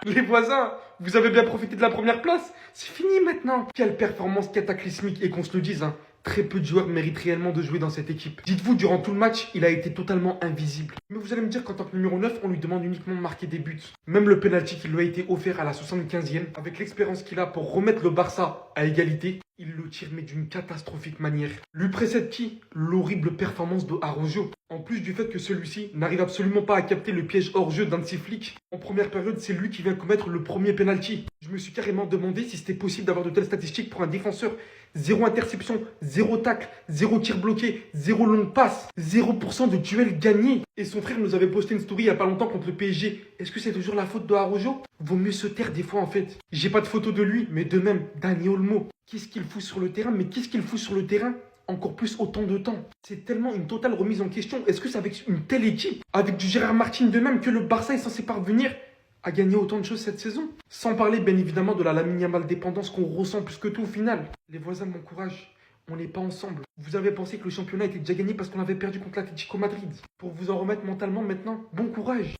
Les voisins, vous avez bien profité de la première place. C'est fini maintenant. Quelle performance cataclysmique et qu'on se le dise, hein. Très peu de joueurs méritent réellement de jouer dans cette équipe. Dites-vous, durant tout le match, il a été totalement invisible. Mais vous allez me dire qu'en tant que numéro 9, on lui demande uniquement de marquer des buts. Même le penalty qui lui a été offert à la 75e, avec l'expérience qu'il a pour remettre le Barça à égalité, il le tire mais d'une catastrophique manière. Lui précède qui? L'horrible performance de Araujo. En plus du fait que celui-ci n'arrive absolument pas à capter le piège hors-jeu d'un de ses flics. En première période, c'est lui qui vient commettre le premier penalty. Je me suis carrément demandé si c'était possible d'avoir de telles statistiques pour un défenseur. 0 interception, 0 tacle, 0 tir bloqué, 0 longue passe, 0% de duel gagné. Et son frère nous avait posté une story il y a pas longtemps contre le PSG. Est-ce que c'est toujours la faute de Araujo? Vaut mieux se taire des fois en fait. J'ai pas de photo de lui, mais de même, Dani Olmo. Qu'est-ce qu'il fout sur le terrain? Mais qu'est-ce qu'il fout sur le terrain? Encore plus autant de temps. C'est tellement une totale remise en question. Est-ce que c'est avec une telle équipe, avec du Gérard Martin de même, que le Barça est censé parvenir à gagner autant de choses cette saison? Sans parler bien évidemment de la Lamine Yamal dépendance qu'on ressent plus que tout au final. Les voisins m'encouragent. On n'est pas ensemble. Vous avez pensé que le championnat était déjà gagné parce qu'on avait perdu contre l'Atlético Madrid. Pour vous en remettre mentalement maintenant, bon courage.